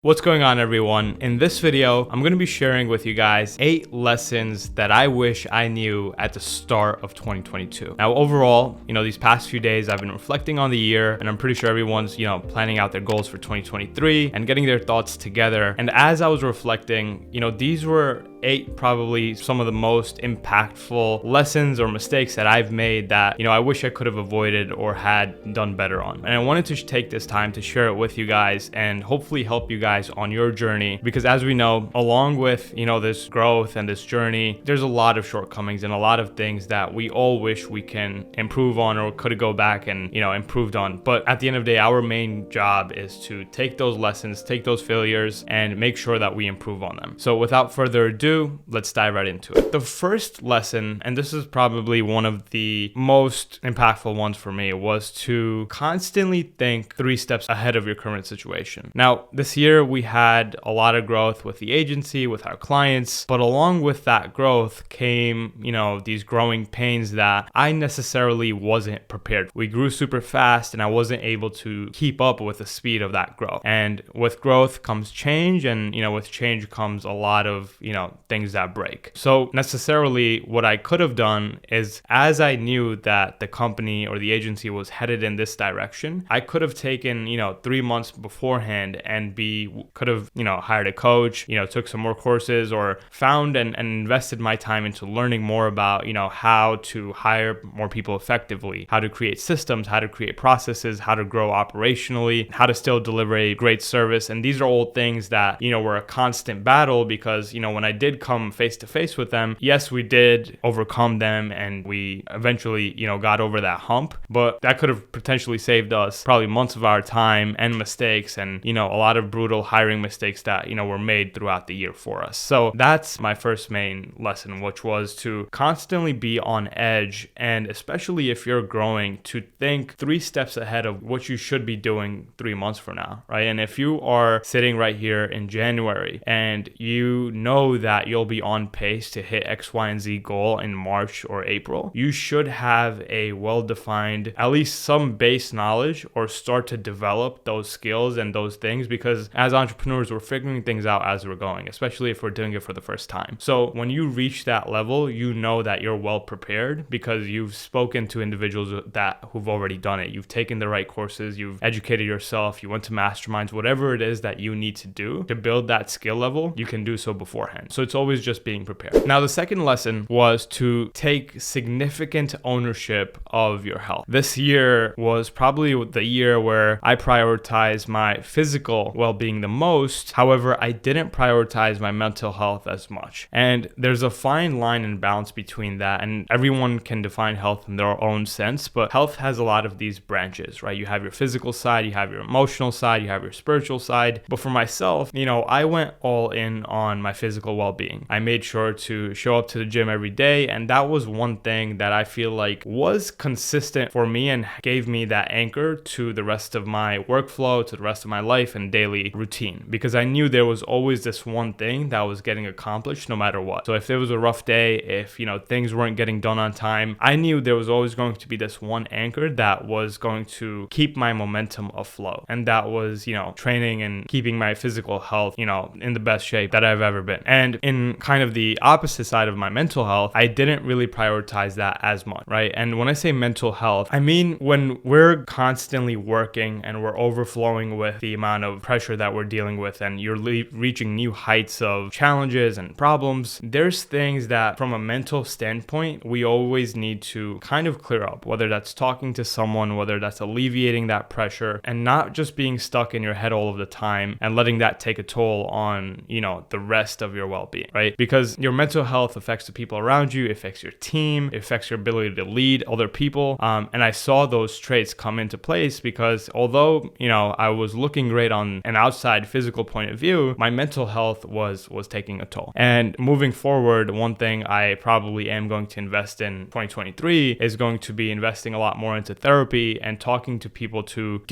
What's going on, everyone? In this video, I'm going to be sharing with you guys 8 lessons that I wish I knew at the start of 2022. Now, overall, these past few days, I've been reflecting on the year, and I'm pretty sure everyone's, planning out their goals for 2023 and getting their thoughts together. And as I was reflecting, these were 8 probably some of the most impactful lessons or mistakes that I've made that, I wish I could have avoided or had done better on. And I wanted to take this time to share it with you guys and hopefully help you guys on your journey, because as we know, along with, this growth and this journey, there's a lot of shortcomings and a lot of things that we all wish we can improve on or could go back and, improved on. But at the end of the day, our main job is to take those lessons, take those failures, and make sure that we improve on them. So without further ado, let's dive right into it. The first lesson, and this is probably one of the most impactful ones for me, was to constantly think 3 steps ahead of your current situation. Now, this year we had a lot of growth with the agency, with our clients, but along with that growth came, these growing pains that I necessarily wasn't prepared. We grew super fast and I wasn't able to keep up with the speed of that growth. And with growth comes change, and, with change comes a lot of, things that break. So necessarily what I could have done is, as I knew that the company or the agency was headed in this direction, I could have taken, 3 months beforehand and could have, hired a coach, took some more courses, or found and invested my time into learning more about, how to hire more people effectively, how to create systems, how to create processes, how to grow operationally, how to still deliver a great service. And these are all things that, were a constant battle, because, when I did come face to face with them, yes, we did overcome them and we eventually, got over that hump, but that could have potentially saved us probably months of our time and mistakes and, a lot of brutal hiring mistakes that, were made throughout the year for us. So that's my first main lesson, which was to constantly be on edge, and especially if you're growing, to think 3 steps ahead of what you should be doing 3 months from now, right? And if you are sitting right here in January and you know that you'll be on pace to hit X, Y, and Z goal in March or April, you should have a well-defined, at least some base knowledge, or start to develop those skills and those things, because as entrepreneurs, we're figuring things out as we're going, especially if we're doing it for the first time. So when you reach that level, you know that you're well prepared because you've spoken to individuals who've already done it. You've taken the right courses, you've educated yourself, you went to masterminds, whatever it is that you need to do to build that skill level, you can do so beforehand. So it's always just being prepared. Now, the second lesson was to take significant ownership of your health. This year was probably the year where I prioritized my physical well-being the most. However, I didn't prioritize my mental health as much. And there's a fine line and balance between that. And everyone can define health in their own sense, but health has a lot of these branches, right? You have your physical side, you have your emotional side, you have your spiritual side. But for myself, I went all in on my physical well-being. I made sure to show up to the gym every day. And that was one thing that I feel like was consistent for me and gave me that anchor to the rest of my workflow, to the rest of my life and daily routine, because I knew there was always this one thing that was getting accomplished no matter what. So if it was a rough day, if, things weren't getting done on time, I knew there was always going to be this one anchor that was going to keep my momentum afloat. And that was, training and keeping my physical health, in the best shape that I've ever been. And in kind of the opposite side of my mental health, I didn't really prioritize that as much, right? And when I say mental health, I mean when we're constantly working and we're overflowing with the amount of pressure that we're dealing with, and you're reaching new heights of challenges and problems, there's things that from a mental standpoint, we always need to kind of clear up, whether that's talking to someone, whether that's alleviating that pressure, and not just being stuck in your head all of the time and letting that take a toll on, the rest of your well-being, right? Because your mental health affects the people around you, it affects your team, it affects your ability to lead other people. And I saw those traits come into place because although, I was looking great on an outside physical point of view, my mental health was taking a toll. And moving forward, one thing I probably am going to invest in 2023 is going to be investing a lot more into therapy and talking to people to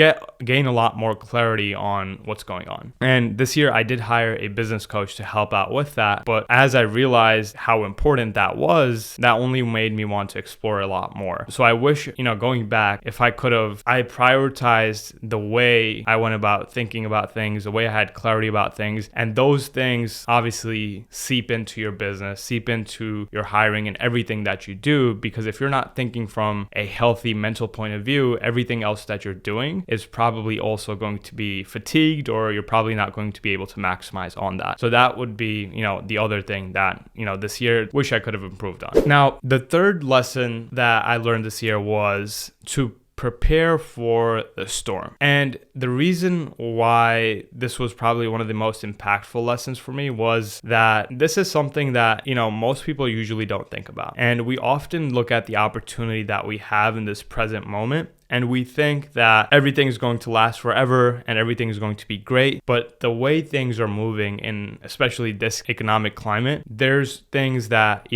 gain a lot more clarity on what's going on. And this year I did hire a business coach to help out with that. that. But as I realized how important that was, that only made me want to explore a lot more. So I wish, going back, if I prioritized the way I went about thinking about things, the way I had clarity about things, and those things obviously seep into your business, seep into your hiring and everything that you do, because if you're not thinking from a healthy mental point of view, everything else that you're doing is probably also going to be fatigued, or you're probably not going to be able to maximize on that. So that would be, the other thing that, this year wish I could have improved on. Now, the third lesson that I learned this year was to prepare for the storm. And the reason why this was probably one of the most impactful lessons for me was that this is something that, most people usually don't think about. And we often look at the opportunity that we have in this present moment, and we think that everything is going to last forever and everything is going to be great. But the way things are moving in especially this economic climate, there's things that,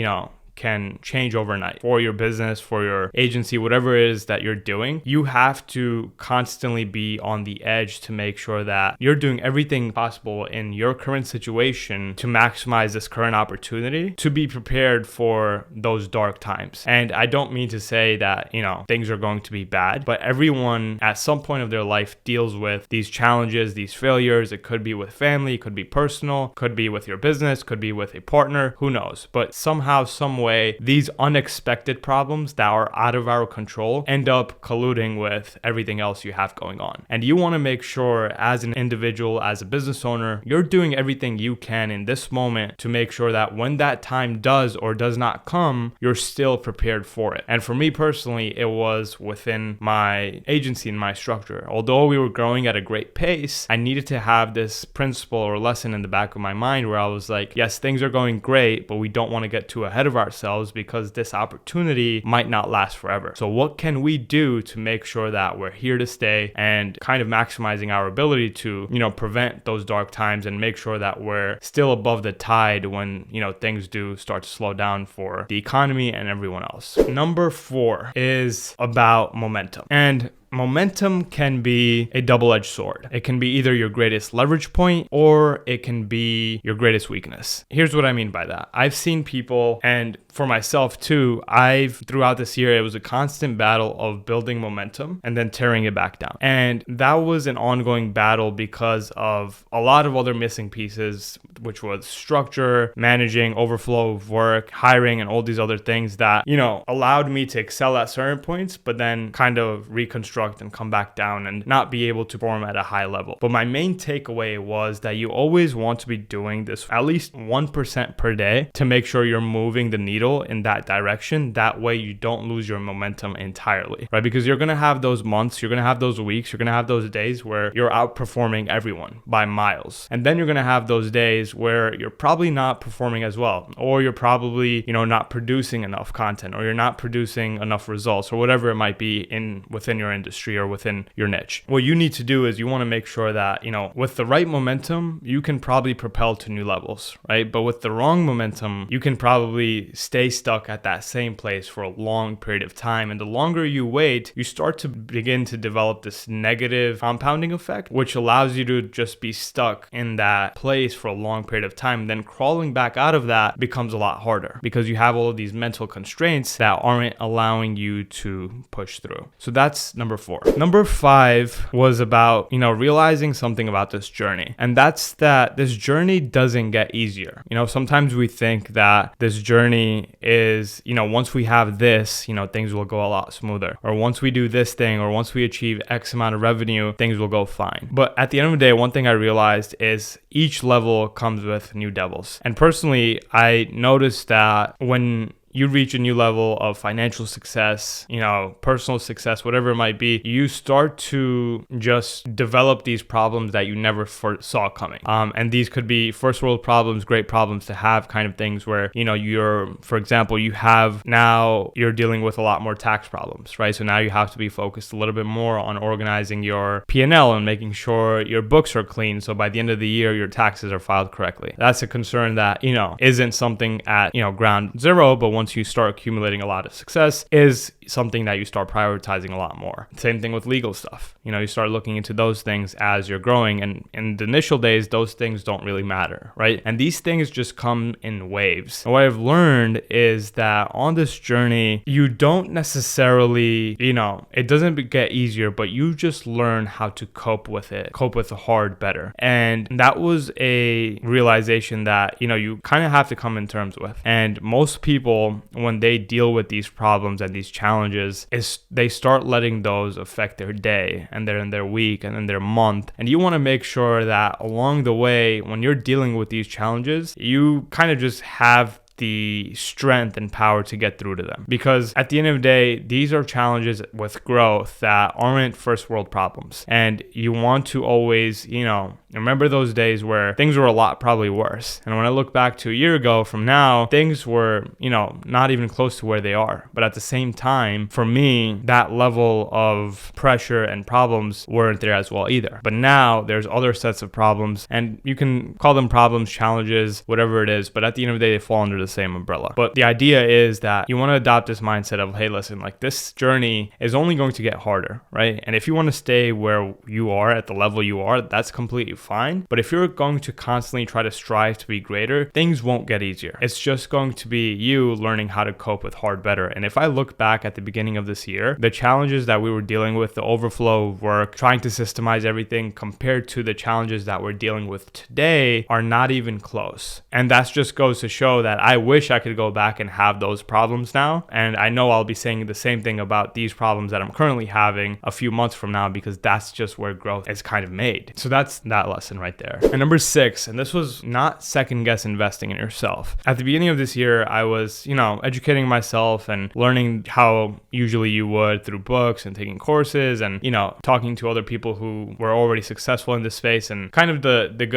can change overnight for your business, for your agency, whatever it is that you're doing. You have to constantly be on the edge to make sure that you're doing everything possible in your current situation to maximize this current opportunity, to be prepared for those dark times. And I don't mean to say that, things are going to be bad, but everyone at some point of their life deals with these challenges, these failures. It could be with family, it could be personal, could be with your business, could be with a partner, who knows? But somehow, some way, these unexpected problems that are out of our control end up colluding with everything else you have going on. And you want to make sure as an individual, as a business owner, you're doing everything you can in this moment to make sure that when that time does or does not come, you're still prepared for it. And for me personally, it was within my agency and my structure. Although we were growing at a great pace, I needed to have this principle or lesson in the back of my mind where I was like, yes, things are going great, but we don't want to get too ahead of ourselves because this opportunity might not last forever. So what can we do to make sure that we're here to stay and kind of maximizing our ability to, prevent those dark times and make sure that we're still above the tide when, things do start to slow down for the economy and everyone else. Number 4 is about momentum. And momentum can be a double-edged sword. It can be either your greatest leverage point or it can be your greatest weakness. Here's what I mean by that. I've seen people, and for myself too, throughout this year, it was a constant battle of building momentum and then tearing it back down. And that was an ongoing battle because of a lot of other missing pieces, which was structure, managing, overflow of work, hiring, and all these other things that, allowed me to excel at certain points, but then kind of reconstruct and come back down and not be able to perform at a high level. But my main takeaway was that you always want to be doing this at least 1% per day to make sure you're moving the needle in that direction. That way you don't lose your momentum entirely, right? Because you're going to have those months, you're going to have those weeks, you're going to have those days where you're outperforming everyone by miles. And then you're going to have those days where you're probably not performing as well, or you're probably, not producing enough content, or you're not producing enough results, or whatever it might be within your industry or within your niche. What you need to do is you want to make sure that, with the right momentum, you can probably propel to new levels, right? But with the wrong momentum, you can probably stay stuck at that same place for a long period of time. And the longer you wait, you start to begin to develop this negative compounding effect, which allows you to just be stuck in that place for a long period of time. And then crawling back out of that becomes a lot harder because you have all of these mental constraints that aren't allowing you to push through. So that's number 4. Number 5 was about, realizing something about this journey. And that's that this journey doesn't get easier. Sometimes we think that this journey is, once we have this, things will go a lot smoother. Or once we do this thing, or once we achieve X amount of revenue, things will go fine. But at the end of the day, one thing I realized is each level comes with new devils. And personally, I noticed that when you reach a new level of financial success, personal success, whatever it might be, you start to just develop these problems that you never saw coming. And these could be first world problems, great problems to have kind of things where, for example, you're dealing with a lot more tax problems, right? So now you have to be focused a little bit more on organizing your P&L and making sure your books are clean. So by the end of the year, your taxes are filed correctly. That's a concern that, isn't something at, ground zero, but once you start accumulating a lot of success is something that you start prioritizing a lot more. Same thing with legal stuff. You start looking into those things as you're growing, and in the initial days, those things don't really matter, right? And these things just come in waves. And what I've learned is that on this journey, you don't necessarily, it doesn't get easier, but you just learn how to cope with the hard better. And that was a realization that, you kind of have to come in terms with. And most people, when they deal with these problems and these challenges, is they start letting those affect their day and their week and then their month. And you want to make sure that along the way, when you're dealing with these challenges, you kind of just have the strength and power to get through to them. Because at the end of the day, these are challenges with growth that aren't first world problems. And you want to always, remember those days where things were a lot probably worse. And when I look back to a year ago from now, things were, not even close to where they are. But at the same time, for me, that level of pressure and problems weren't there as well either. But now there's other sets of problems, and you can call them problems, challenges, whatever it is. But at the end of the day, they fall under the same umbrella. But the idea is that you want to adopt this mindset of, hey, listen, like this journey is only going to get harder, right? And if you want to stay where you are at the level you are, that's completely fine. But if you're going to constantly try to strive to be greater, things won't get easier. It's just going to be you learning how to cope with hard better. And if I look back at the beginning of this year, the challenges that we were dealing with, the overflow of work, trying to systemize everything compared to the challenges that we're dealing with today are not even close. And that just goes to show that I wish I could go back and have those problems now. And I know I'll be saying the same thing about these problems that I'm currently having a few months from now, because that's just where growth is kind of made. So that's that lesson right there. And number 6, and this was not second guess investing in yourself. At the beginning of this year, I was, educating myself and learning how usually you would through books and taking courses and, talking to other people who were already successful in this space and kind of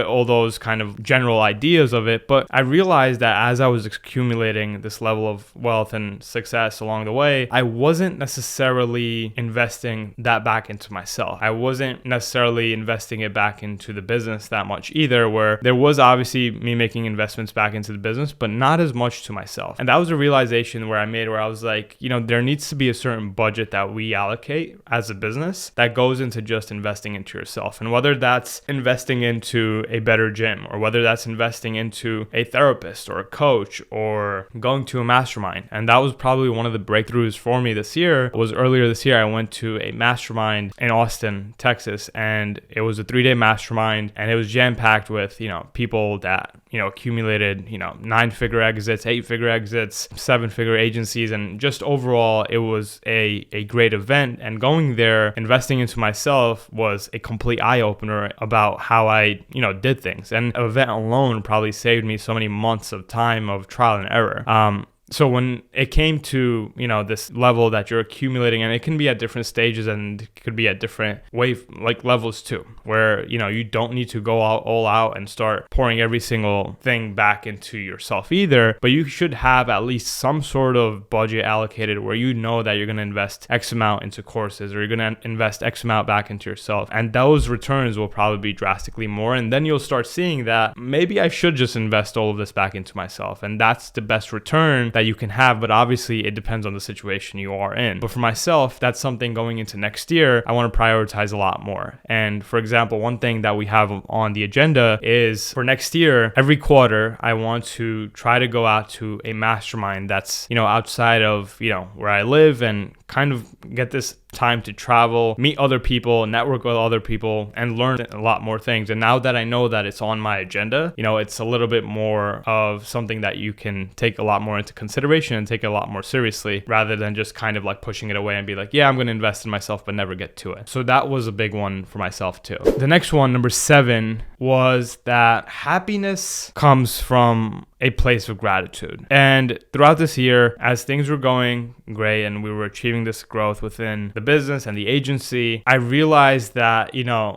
all those kind of general ideas of it. But I realized that as I was accumulating this level of wealth and success along the way, I wasn't necessarily investing that back into myself. I wasn't necessarily investing it back into the business that much either, where there was obviously me making investments back into the business, but not as much to myself. And that was a realization where I made, where I was like, there needs to be a certain budget that we allocate as a business that goes into just investing into yourself. And whether that's investing into a better gym, or whether that's investing into a therapist or a coach, or going to a mastermind. And that was probably one of the breakthroughs for me this year. Was earlier this year, I went to a mastermind in Austin, Texas, and it was a 3-day mastermind, and it was jam-packed with, people that, accumulated, 9-figure exits, 8-figure exits, 7-figure agencies. And just overall, it was a great event. And going there, investing into myself was a complete eye-opener about how I, did things. And an event alone probably saved me so many months of time of trial and error. So when it came to, this level that you're accumulating, and it can be at different stages and it could be at different levels too, where, you don't need to go all out and start pouring every single thing back into yourself either, but you should have at least some sort of budget allocated where that you're going to invest X amount into courses, or you're going to invest X amount back into yourself. And those returns will probably be drastically more. And then you'll start seeing that maybe I should just invest all of this back into myself. And that's the best return that you can have, but obviously it depends on the situation you are in. But for myself, that's something going into next year, I want to prioritize a lot more. And for example, one thing that we have on the agenda is for next year, every quarter, I want to try to go out to a mastermind that's, outside of, where I live, and kind of get this time to travel, meet other people, network with other people, and learn a lot more things. And now that I know that it's on my agenda, it's a little bit more of something that you can take a lot more into consideration and take it a lot more seriously, rather than just kind of like pushing it away and be like, yeah, I'm going to invest in myself, but never get to it. So that was a big one for myself too. The next one, number 7, was that happiness comes from a place of gratitude. And throughout this year, as things were going great and we were achieving this growth within the business and the agency, I realized that,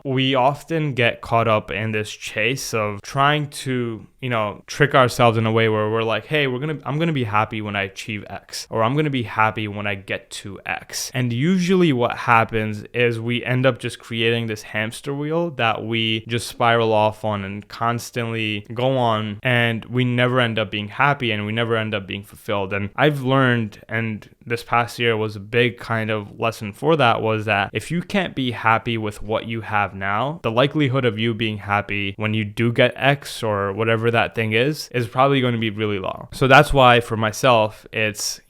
we often get caught up in this chase of trying to, trick ourselves in a way where we're like, hey, I'm going to be happy when I achieve X, or I'm going to be happy when I get to X. And usually what happens is we end up just creating this hamster wheel that we just spiral off on and constantly go on, and we never never end up being happy and we never end up being fulfilled. And I've learned, and this past year was a big kind of lesson for that, was that if you can't be happy with what you have now, the likelihood of you being happy when you do get X or whatever that thing is probably going to be really low. So that's why for myself, it's,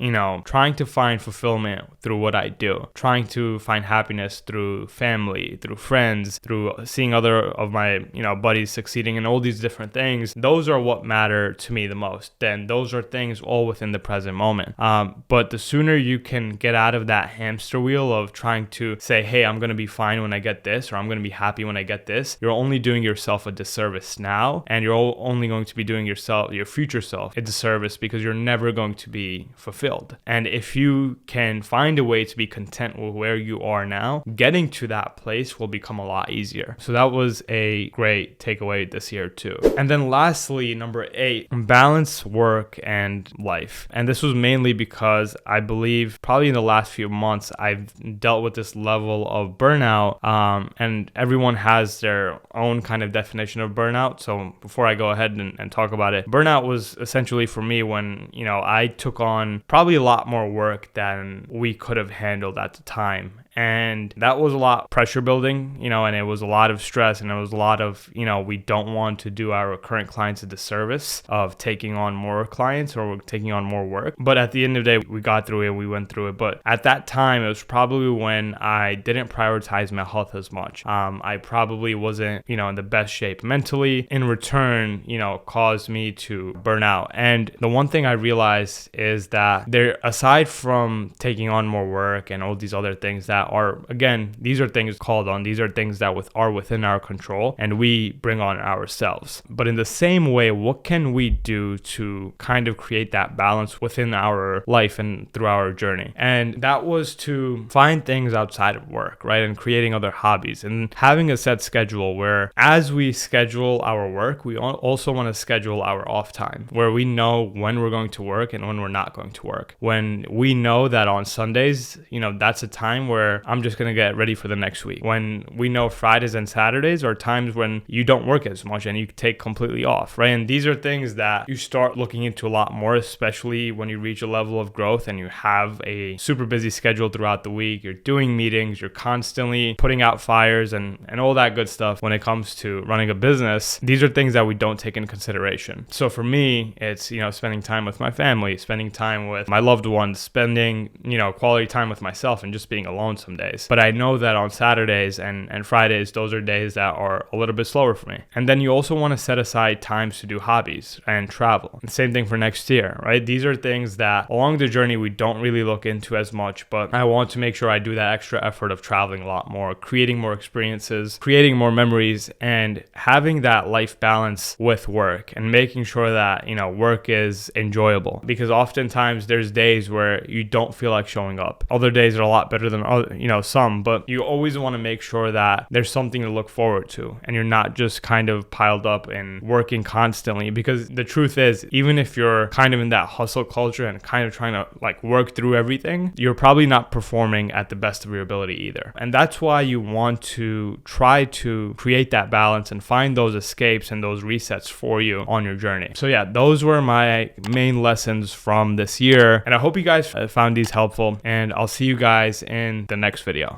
trying to find fulfillment through what I do, trying to find happiness through family, through friends, through seeing other of my, buddies succeeding in all these different things. Those are what matter to me the most. Then those are things all within the present moment. But the sooner you can get out of that hamster wheel of trying to say, hey, I'm going to be fine when I get this, or I'm going to be happy when I get this, you're only doing yourself a disservice now, and you're only going to be doing your future self a disservice, because you're never going to be fulfilled. And if you can find a way to be content with where you are now, getting to that place will become a lot easier. So that was a great takeaway this year too. And then lastly, number 8, balance work and life. And this was mainly because I believe probably in the last few months, I've dealt with this level of burnout, and everyone has their own kind of definition of burnout. So before I go ahead and talk about it, burnout was essentially for me when, I took on probably a lot more work than we could have handled at the time. And that was a lot pressure building, and it was a lot of stress, and it was a lot of, we don't want to do our current clients a disservice of taking on more clients or taking on more work. But at the end of the day, we got through it, we went through it. But at that time, it was probably when I didn't prioritize my health as much. I probably wasn't, in the best shape mentally. In return, caused me to burn out. And the one thing I realized is that aside from taking on more work and all these other things that are, again, these are things these are things that are within our control and we bring on ourselves. But in the same way, what can we do to kind of create that balance within our life and through our journey? And that was to find things outside of work, right? And creating other hobbies and having a set schedule where as we schedule our work, we also want to schedule our off time, where we know when we're going to work and when we're not going to work. When we know that on Sundays, that's a time where I'm just going to get ready for the next week. When we know Fridays and Saturdays are times when you don't work as much and you take completely off, right? And these are things that you start looking into a lot more, especially when you reach a level of growth and you have a super busy schedule throughout the week. You're doing meetings, you're constantly putting out fires and all that good stuff when it comes to running a business. These are things that we don't take into consideration. So for me, it's, spending time with my family, spending time with my loved ones, spending, quality time with myself and just being alone some days. But I know that on Saturdays and Fridays, those are days that are a little bit slower for me. And then you also want to set aside times to do hobbies and travel. And same thing for next year, right? These are things that along the journey we don't really look into as much, but I want to make sure I do that extra effort of traveling a lot more, creating more experiences, creating more memories, and having that life balance with work and making sure that, work is enjoyable. Because oftentimes there's days where you don't feel like showing up. Other days are a lot better than some, but you always want to make sure that there's something to look forward to and you're not just kind of piled up and working constantly. Because the truth is, even if you're kind of in that hustle culture and kind of trying to work through everything, you're probably not performing at the best of your ability either. And that's why you want to try to create that balance and find those escapes and those resets for you on your journey. So yeah, those were my main lessons from this year. And I hope you guys found these helpful, and I'll see you guys in the next video.